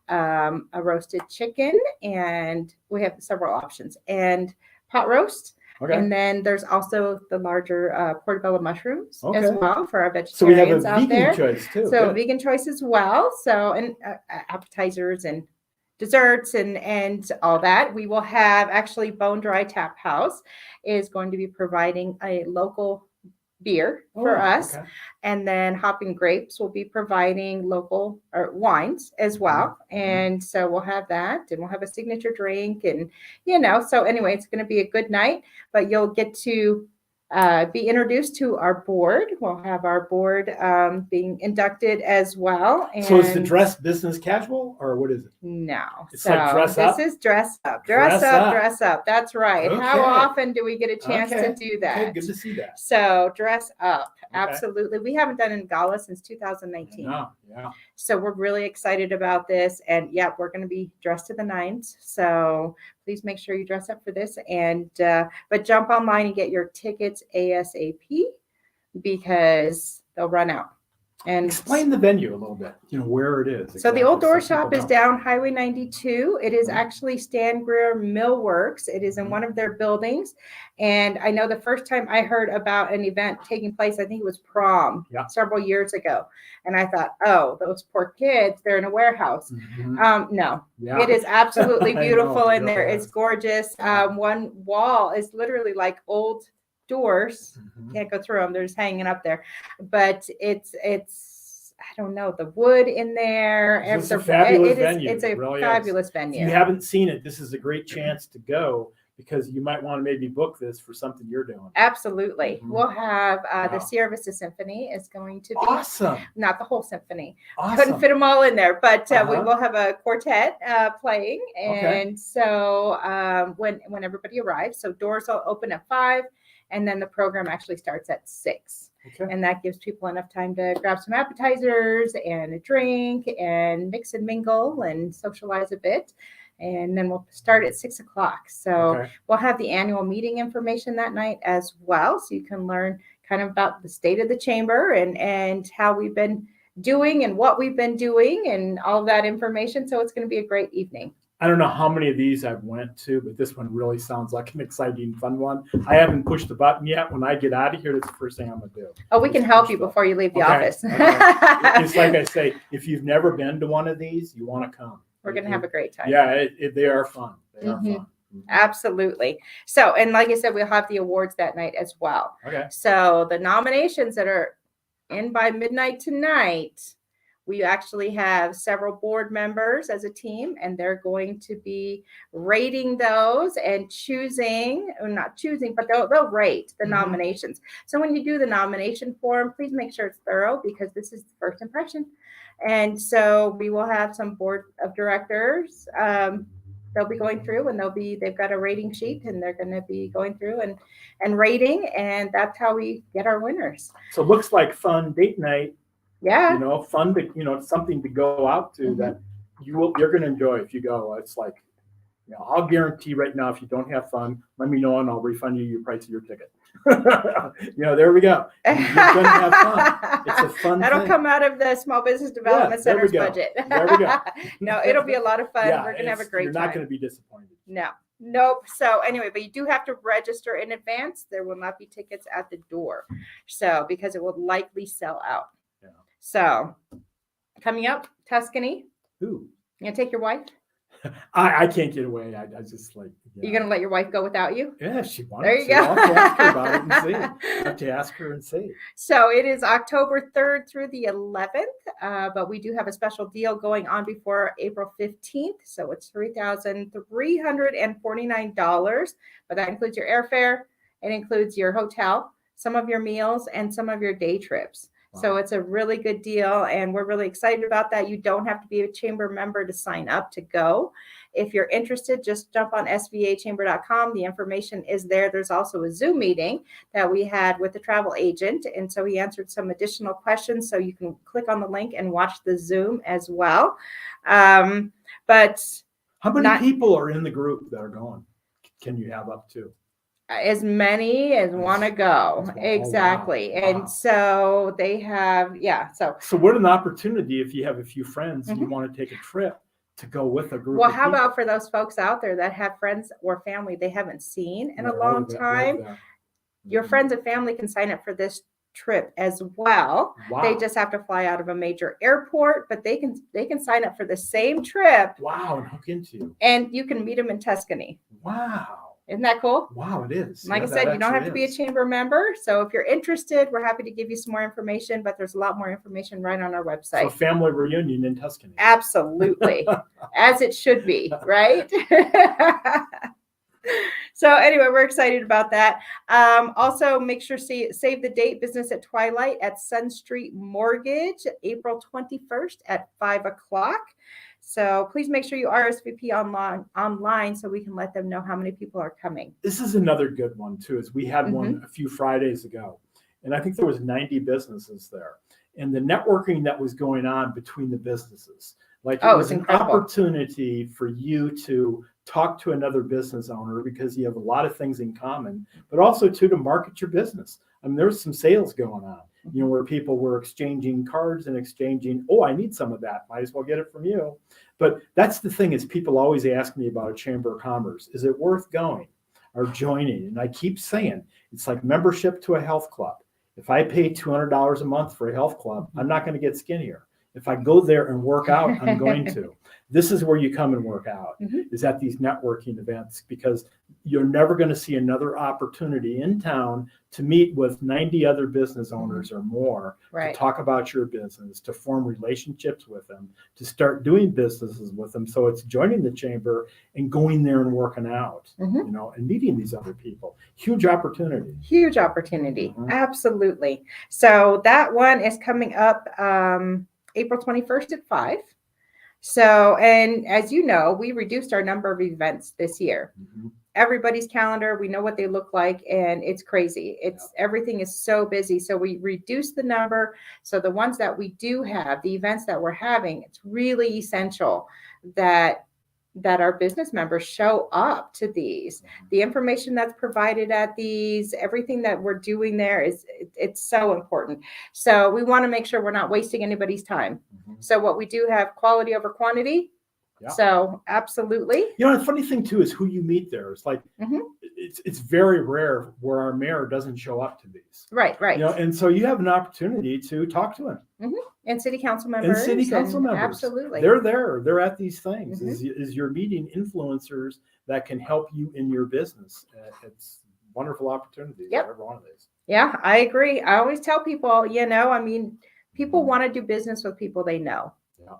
Speaker 1: a roasted chicken, and we have several options, and pot roast. Okay. And then there's also the larger portobello mushrooms as well for our vegetarians.
Speaker 2: So we have a
Speaker 1: out
Speaker 2: vegan
Speaker 1: there.
Speaker 2: Choice too.
Speaker 1: So
Speaker 2: Good.
Speaker 1: Vegan choice as well. So, and appetizers and desserts and all that. We will have, actually, Bone Dry Tap House is going to be providing a local beer for us. Okay. And then Hopping Grapes will be providing local wines as well. And so we'll have that, and we'll have a signature drink, and so anyway, it's going to be a good night, but you'll get to be introduced to our board. We'll have our board being inducted as well. And
Speaker 2: so is the dress business casual, or what is it?
Speaker 1: No.
Speaker 2: It's like dress up?
Speaker 1: This is dress up. Dress up. That's right. Okay. How often do we get a chance to do that?
Speaker 2: Okay, good to see that.
Speaker 1: So dress up. Absolutely. We haven't done a gala since 2019.
Speaker 2: No, yeah.
Speaker 1: So we're really excited about this. And we're going to be dressed to the nines. So please make sure you dress up for this. And but jump online and get your tickets ASAP, because they'll run out. And
Speaker 2: explain the venue a little bit, where it is.
Speaker 1: So the Old Door Shop is down Highway 92. It is actually Stan Greer Millworks. It is in one of their buildings. And I know the first time I heard about an event taking place, I think it was prom several years ago. And I thought, oh, those poor kids, they're in a warehouse. No, it is absolutely beautiful in there. It's gorgeous. One wall is literally like old doors. Can't go through them. They're just hanging up there. But it's I don't know, the wood in there.
Speaker 2: It's a fabulous venue.
Speaker 1: It's a
Speaker 2: really
Speaker 1: fabulous venue.
Speaker 2: If you haven't seen it, this is a great chance to go, because you might want to maybe book this for something you're doing.
Speaker 1: Absolutely. We'll have the Sierra Vista Symphony is going to be
Speaker 2: awesome.
Speaker 1: Not the whole symphony.
Speaker 2: Awesome.
Speaker 1: Couldn't fit them all in there, but we will have a quartet playing. And so when everybody arrives, so doors will open at 5. And then the program actually starts at 6. Okay. And that gives people enough time to grab some appetizers and a drink and mix and mingle and socialize a bit. And then we'll start at 6 o'clock. So
Speaker 2: Okay.
Speaker 1: we'll have the annual meeting information that night as well. So you can learn kind of about the state of the chamber and how we've been doing and what we've been doing and all of that information. So it's going to be a great evening.
Speaker 2: I don't know how many of these I've went to, but this one really sounds like an exciting, fun one. I haven't pushed the button yet. When I get out of here, that's the first thing I'm going to do.
Speaker 1: Oh, we can help you before you leave the office.
Speaker 2: Okay. It's like I say, if you've never been to one of these, you want to come.
Speaker 1: We're going to have a great time.
Speaker 2: Yeah, they are fun. They are
Speaker 1: Mhm.
Speaker 2: fun. Mhm.
Speaker 1: Absolutely. So, and like I said, we'll have the awards that night as well.
Speaker 2: Okay.
Speaker 1: So the nominations that are in by midnight tonight, we actually have several board members as a team, and they're going to be rating those and choosing, or not choosing, but they'll rate the
Speaker 2: Mhm.
Speaker 1: nominations. So when you do the nomination form, please make sure it's thorough because this is the first impression. And so we will have some board of directors. They'll be going through and they've got a rating sheet and they're going to be going through and rating, and that's how we get our winners.
Speaker 2: So it looks like fun date night,
Speaker 1: Yeah.
Speaker 2: fun to, something to go out to that you're going to enjoy if you go. It's like, I'll guarantee right now, if you don't have fun, let me know and I'll refund you your price of your ticket. There we go. You're going to have fun. It's a fun
Speaker 1: That'll
Speaker 2: thing.
Speaker 1: come out of the Small Business Development
Speaker 2: there we
Speaker 1: Center's
Speaker 2: go.
Speaker 1: budget.
Speaker 2: There we go.
Speaker 1: No, it'll be a lot of fun.
Speaker 2: Yeah,
Speaker 1: We're going to have a great
Speaker 2: you're
Speaker 1: time.
Speaker 2: not going to be disappointed.
Speaker 1: No. Nope. So anyway, but you do have to register in advance. There will not be tickets at the door. So because it will likely sell out.
Speaker 2: Yeah.
Speaker 1: So coming up, Tuscany.
Speaker 2: Ooh.
Speaker 1: You gonna take your wife?
Speaker 2: I can't get away. I just like.
Speaker 1: You're gonna let your wife go without you?
Speaker 2: Yeah, she wanted
Speaker 1: There you
Speaker 2: to.
Speaker 1: go.
Speaker 2: I'll have to ask her about it and see. I'll have to ask her and see.
Speaker 1: So it is October 3rd through the 11th, but we do have a special deal going on before April 15th. So it's $3,349, but that includes your airfare, it includes your hotel, some of your meals, and some of your day trips.
Speaker 2: Wow.
Speaker 1: So it's a really good deal, and we're really excited about that. You don't have to be a chamber member to sign up to go. If you're interested, just jump on sbachamber.com. The information is there. There's also a Zoom meeting that we had with the travel agent, and so he answered some additional questions. So you can click on the link and watch the Zoom as well. But
Speaker 2: how many people are in the group that are going? Can you have up to?
Speaker 1: As many as want to go. Exactly.
Speaker 2: Wow.
Speaker 1: And so they have, So
Speaker 2: what an opportunity if you have a few friends and you want to take a trip to go with a group.
Speaker 1: Well,
Speaker 2: of
Speaker 1: how
Speaker 2: people.
Speaker 1: about for those folks out there that have friends or family they haven't seen in a long time? Your friends and family can sign up for this trip as well.
Speaker 2: Wow.
Speaker 1: They just have to fly out of a major airport, but they can sign up for the same trip.
Speaker 2: Wow, and hook into you.
Speaker 1: And you can meet them in Tuscany.
Speaker 2: Wow.
Speaker 1: Isn't that cool?
Speaker 2: Wow, it is.
Speaker 1: Like I said, you don't have to be a chamber member. So if you're interested, we're happy to give you some more information, but there's a lot more information right on our website.
Speaker 2: So family reunion in Tuscany.
Speaker 1: Absolutely. As it should be, right? So anyway, we're excited about that. Also, make sure save the date, Business at Twilight at Sun Street Mortgage, April 21st at 5 o'clock. So please make sure you RSVP online so we can let them know how many people are coming.
Speaker 2: This is another good one too, is we had one a few Fridays ago, and I think there was 90 businesses there. And the networking that was going on between the businesses, like it was an opportunity for you to talk to another business owner because you have a lot of things in common, but also to market your business. I mean, there was some sales going on, where people were exchanging cards and exchanging, I need some of that. Might as well get it from you. But that's the thing is people always ask me about a chamber of commerce. Is it worth going or joining? And I keep saying, it's like membership to a health club. If I pay $200 a month for a health club, I'm not going to get skinnier. If I go there and work out, I'm going to. This is where you come and work out, is at these networking events, because you're never going to see another opportunity in town to meet with 90 other business owners or more, to talk about your business, to form relationships with them, to start doing businesses with them. So it's joining the chamber and going there and working out, and meeting these other people. Huge opportunity.
Speaker 1: Huge opportunity. Absolutely. So that one is coming up April 21st at 5. So, and as you know, we reduced our number of events this year. Everybody's calendar, we know what they look like, and it's crazy. Everything is so busy. So we reduced the number. So the ones that we do have, the events that we're having, it's really essential that that our business members show up to these. The information that's provided at these, everything that we're doing there it's so important. So we want to make sure we're not wasting anybody's time. So what we do have quality over quantity.
Speaker 2: Yeah.
Speaker 1: So absolutely.
Speaker 2: You know, the funny thing too is who you meet there. It's like it's very rare where our mayor doesn't show up to these.
Speaker 1: Right.
Speaker 2: You know, and so you have an opportunity to talk to him.
Speaker 1: And city council members.
Speaker 2: Members.
Speaker 1: Absolutely.
Speaker 2: They're there. They're at these things. Is you're meeting influencers that can help you in your business. It's a wonderful opportunity.
Speaker 1: Yep.
Speaker 2: Every one of these.
Speaker 1: Yeah, I agree. I always tell people, you know, I mean, people want to do business with people they know.
Speaker 2: Yeah.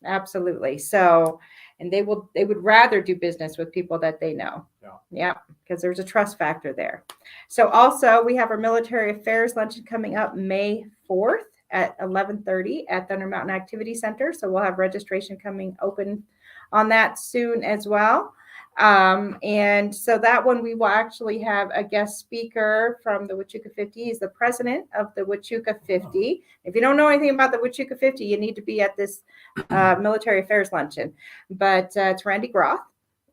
Speaker 1: Absolutely. So, and they would rather do business with people that they know. Yeah, because there's a trust factor there. So also we have our military affairs luncheon coming up May 4th at 11:30 at Thunder Mountain Activity Center. So we'll have registration coming open on that soon as well. And so that one we will actually have a guest speaker from the Huachuca 50. He's the president of the Huachuca 50. If you don't know anything about the Huachuca 50, you need to be at this military affairs luncheon. But it's Randy Groth,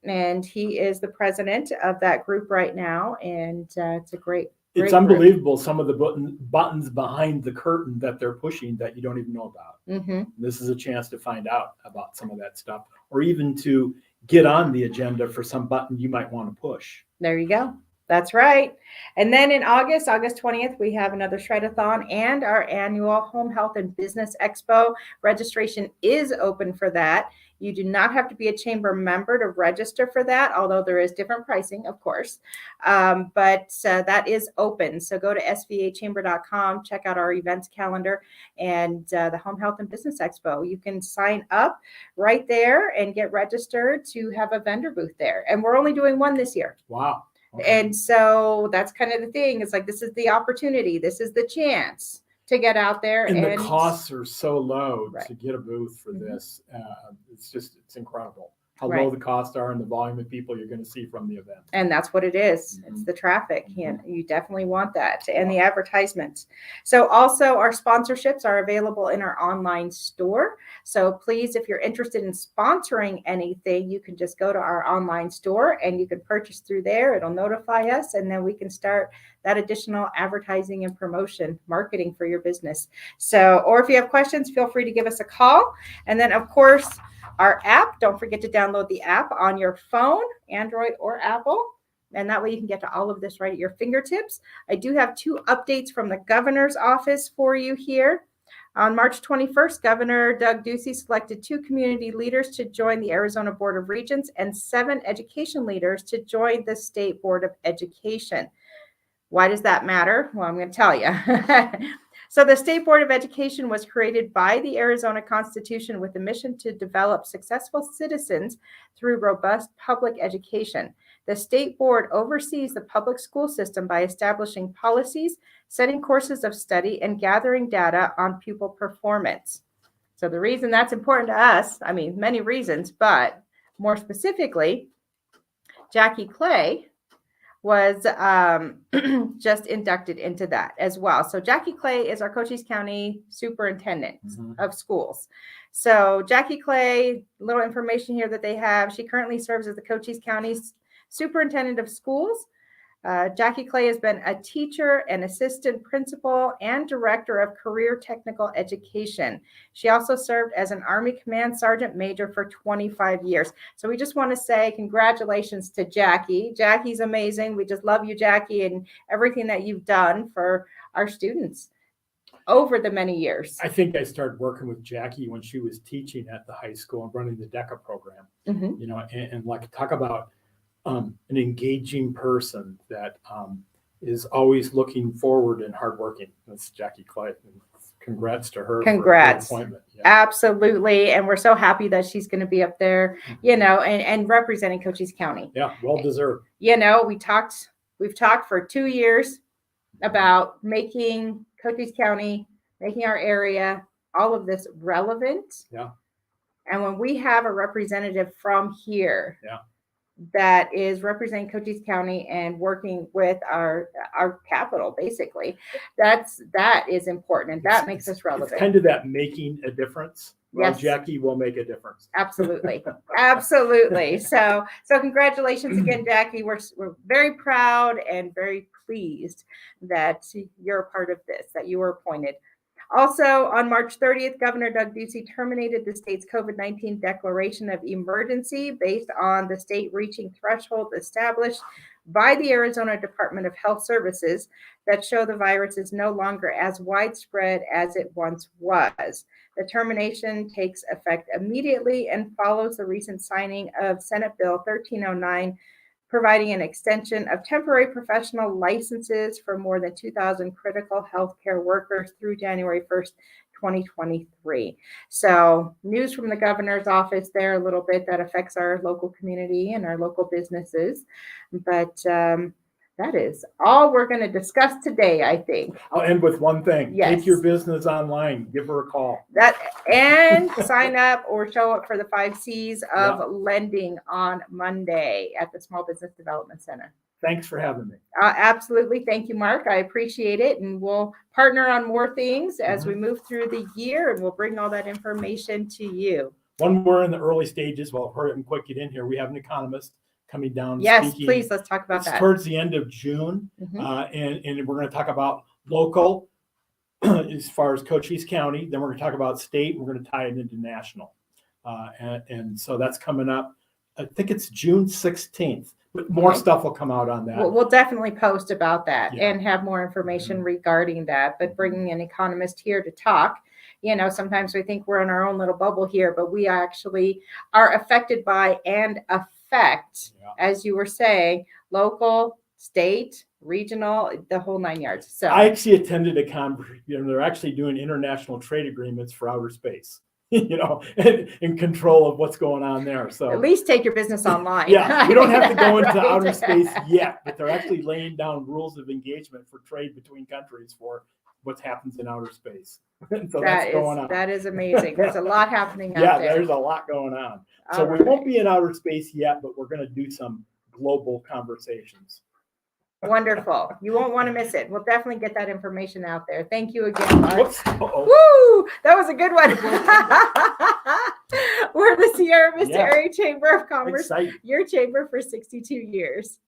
Speaker 1: and he is the president of that group right now. And it's a great
Speaker 2: unbelievable group. Some of the buttons behind the curtain that they're pushing that you don't even know about. This is a chance to find out about some of that stuff, or even to get on the agenda for some button you might want to push.
Speaker 1: There you go. That's right. And then in August 20th, we have another Shred-a-thon and our annual Home Health and Business Expo. Registration is open for that. You do not have to be a chamber member to register for that, although there is different pricing, of course. But that is open. So go to svachamber.com, check out our events calendar and the Home Health and Business Expo. You can sign up right there and get registered to have a vendor booth there. And we're only doing one this year.
Speaker 2: Wow. Okay.
Speaker 1: And so that's kind of the thing. It's like, this is the opportunity. This is the chance to get out there.
Speaker 2: And the costs are so low
Speaker 1: Right.
Speaker 2: to get a booth for this. It's incredible how low the costs are and the volume of people you're going to see from the event.
Speaker 1: And that's what it is. It's the traffic. You definitely want that, and the advertisements. So also our sponsorships are available in our online store. So please, if you're interested in sponsoring anything, you can just go to our online store and you can purchase through there. It'll notify us, and then we can start that additional advertising and promotion marketing for your business. So, or if you have questions, feel free to give us a call. And then of course, our app, don't forget to download the app on your phone, Android or Apple. And that way you can get to all of this right at your fingertips. I do have 2 updates from the governor's office for you here. On March 21st, Governor Doug Ducey selected 2 community leaders to join the Arizona Board of Regents and 7 education leaders to join the State Board of Education. Why does that matter? Well, I'm going to tell you. So the State Board of Education was created by the Arizona Constitution with a mission to develop successful citizens through robust public education. The State Board oversees the public school system by establishing policies, setting courses of study, and gathering data on pupil performance. So the reason that's important to us, I mean, many reasons, but more specifically, Jackie Clay was just inducted into that as well. So Jackie Clay is our Cochise County Superintendent of Schools. So Jackie Clay, little information here that they have. She currently serves as the Cochise County Superintendent of Schools. Jackie Clay has been a teacher, an assistant principal, and director of career technical education. She also served as an Army Command Sergeant Major for 25 years. So we just want to say congratulations to Jackie. Jackie's amazing. We just love you, Jackie, and everything that you've done for our students over the many years.
Speaker 2: I think I started working with Jackie when she was teaching at the high school and running the DECA program. You know, and like talk about an engaging person that is always looking forward and hardworking. That's Jackie Clay. Congrats to her.
Speaker 1: Congrats.
Speaker 2: For her appointment. Yeah.
Speaker 1: Absolutely. And we're so happy that she's going to be up there, you know, and representing Cochise County.
Speaker 2: Yeah, well deserved.
Speaker 1: You know, we've talked for 2 years about making Cochise County, making our area, all of this relevant.
Speaker 2: Yeah.
Speaker 1: And when we have a representative from here, that is representing Cochise County and working with our capital, basically. That is important, and that makes us relevant.
Speaker 2: It's kind of that making a difference. Well,
Speaker 1: Yes.
Speaker 2: Jackie will make a difference.
Speaker 1: Absolutely. Absolutely. So congratulations again, Jackie. We're very proud and very pleased that you're a part of this, that you were appointed. Also, on March 30th, Governor Doug Ducey terminated the state's COVID-19 declaration of emergency based on the state reaching threshold established by the Arizona Department of Health Services that show the virus is no longer as widespread as it once was. The termination takes effect immediately and follows the recent signing of Senate Bill 1309, providing an extension of temporary professional licenses for more than 2,000 critical healthcare workers through January 1st, 2023. So news from the governor's office there a little bit that affects our local community and our local businesses. But that is all we're going to discuss today, I think.
Speaker 2: I'll end with one thing.
Speaker 1: Yes.
Speaker 2: Take your business online. Give her a call.
Speaker 1: And sign up or show up for the 5 C's of lending on Monday at the Small Business Development Center.
Speaker 2: Thanks for having me.
Speaker 1: Absolutely. Thank you, Mark. I appreciate it. And we'll partner on more things as we move through the year, and we'll bring all that information to you.
Speaker 2: When we're in the early stages, well, hurry up and quick get in here. We have an economist coming down.
Speaker 1: Yes,
Speaker 2: speaking.
Speaker 1: please. Let's talk about that.
Speaker 2: Towards the end of June. And we're going to talk about local as far as Cochise County. Then we're going to talk about state. We're going to tie it into national. And so that's coming up. I think it's June 16th. But more stuff will come out on that.
Speaker 1: We'll definitely post about that and have more information regarding that. But bringing an economist here to talk, sometimes we think we're in our own little bubble here, but we actually are affected by and affect, as you were saying, local, state, regional, the whole 9 yards. So
Speaker 2: I actually attended a conference. They're actually doing international trade agreements for outer space. In control of what's going on there. So
Speaker 1: at least take your business online.
Speaker 2: We don't have to go into outer space yet, but they're actually laying down rules of engagement for trade between countries for what happens in outer space. So that's going on.
Speaker 1: That is amazing. There's a lot happening out there.
Speaker 2: There's a lot going on. So we won't be in outer space yet, but we're going to do some global conversations.
Speaker 1: Wonderful. You won't want to miss it. We'll definitely get that information out there. Thank you again, Mark. Woo! That was a good one. We're the Sierra Vista Area Chamber of Commerce, your chamber for 62 years.